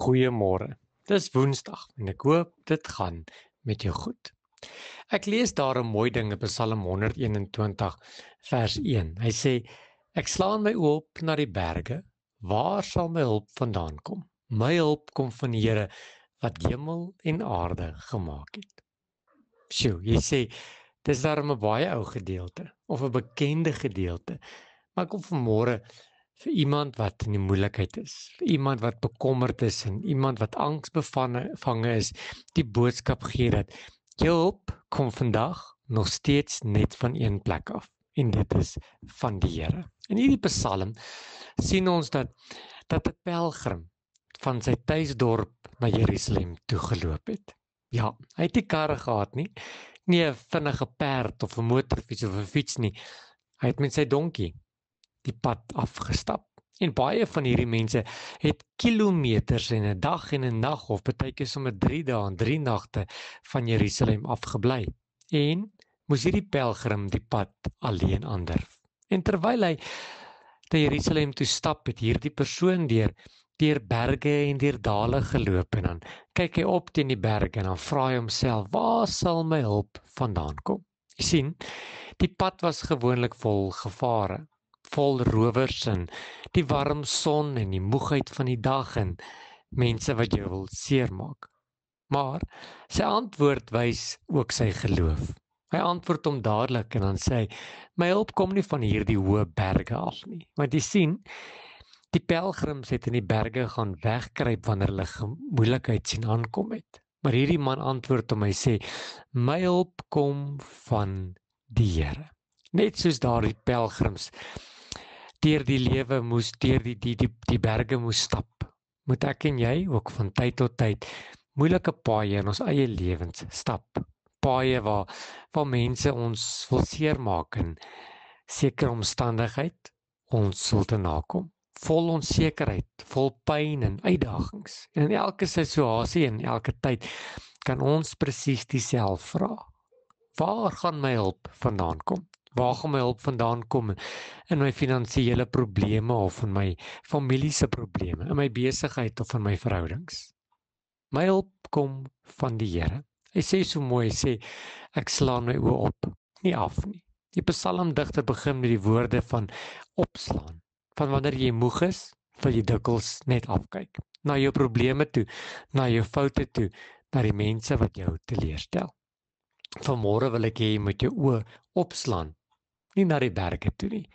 Goeiemôre. Dis Woensdag en ek hoop dit gaan met jou goed. Ek lees daar 'n mooi ding in Psalm 121 vers 1. Hy sê: Ek slaan my oë op na die berge. Waar sal my hulp vandaan kom? My hulp kom van die Here wat hemel en aarde gemaak het. Sjoe, jy sê dis darem 'n baie ou gedeelte of 'n bekende gedeelte. Maar ek kom vanmôre vir iemand wat in die moeilikheid is, vir iemand wat bekommerd is en iemand wat angsbevange is, die boodskap gee dat jou hulp kom vandag nog steeds net van een plek af en dit is van die Here. In hierdie Psalm sien ons dat 'n pelgrim van sy tuisdorp na Jerusalem toe geloop het. Ja, hy het nie karre gehad nie 'n vinnige perd of 'n motorfiets of 'n fiets nie. Hy het met sy donkie die pad afgestap. En baie van hierdie mense het kilometers en 'n dag en 'n nag of partykeer sommer 3 dae en 3 nagte van Jerusalem afgebly. En moes hierdie pelgrim die pad alleen aandurf. En terwyl hy na Jerusalem toe stap, het hierdie persoon deur berge en deur dale geloop en dan kyk hy op teen die berge en dan vra hy homself, waar sal my hulp vandaan kom? Jy sien, die pad was gewoonlik vol gevare, vol rowers en die warm son en die moegheid van die dag en mense wat jou wil seermaak. Maar sy antwoord wys ook sy geloof. Hy antwoord hom dadelik en dan sê hy, my hulp kom nie van hierdie hoë berge af nie. Want jy sien, die pelgrims het in die berge gaan wegkruip wanneer hulle moeilikheid sien aankom het. Maar hierdie man antwoord hom, hy sê, my hulp kom van die Here. Net soos daardie pelgrims deur die lewe moes, deur die berge moes stap, moet ek en jy ook van tyd tot tyd moeilike paaie in ons eie lewens stap. Paaie waar mense ons wil seermaak en sekere omstandigheid ons wil te nakom. Vol onsekerheid, vol pyn en uitdagings. En in elke situasie en elke tyd kan ons presies dieselfde vra. Waar gaan my hulp vandaan kom? Waar gaan my hulp vandaan kom in my finansiële probleme of in my familie se probleme, in my besigheid of in my verhoudings? My hulp kom van die Here. Hy sê so mooi, hy sê, ek slaan my oë op, nie af nie. Die psalmdigter begin met die woorde van opslaan. Van wanneer jy moeg is, wil jy dikwels net afkyk. Na jou probleme toe, na jou foute toe, na die mense wat jou teleurstel. Vanmôre wil ek hê jy moet jou oë opslaan, nie na die berge toe nie,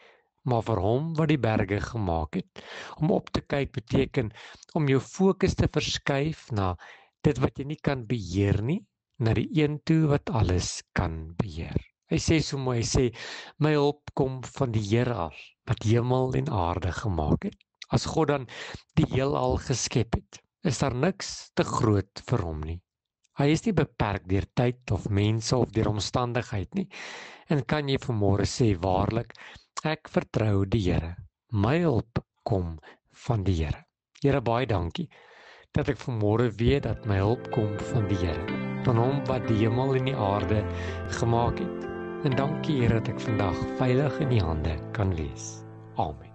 maar vir hom wat die berge gemaak het. Om op te kyk beteken om jou fokus te verskuif na dit wat jy nie kan beheer nie, na die een toe wat alles kan beheer. Hy sê so mooi, hy sê, my hulp kom van die Here af, wat hemel en aarde gemaak het. As God dan die heelal geskep het, is daar niks te groot vir hom nie. Hy is nie beperk deur tyd of mense of deur omstandigheid nie. En kan jy vanmôre sê, waarlik, ek vertrou die Here. My hulp kom van die Here. Here, baie dankie dat ek vanmôre weet dat my hulp kom van die Here, van hom wat die hemel en die aarde gemaak het. En dankie Here dat ek vandag veilig in U hande kan wees. Amen.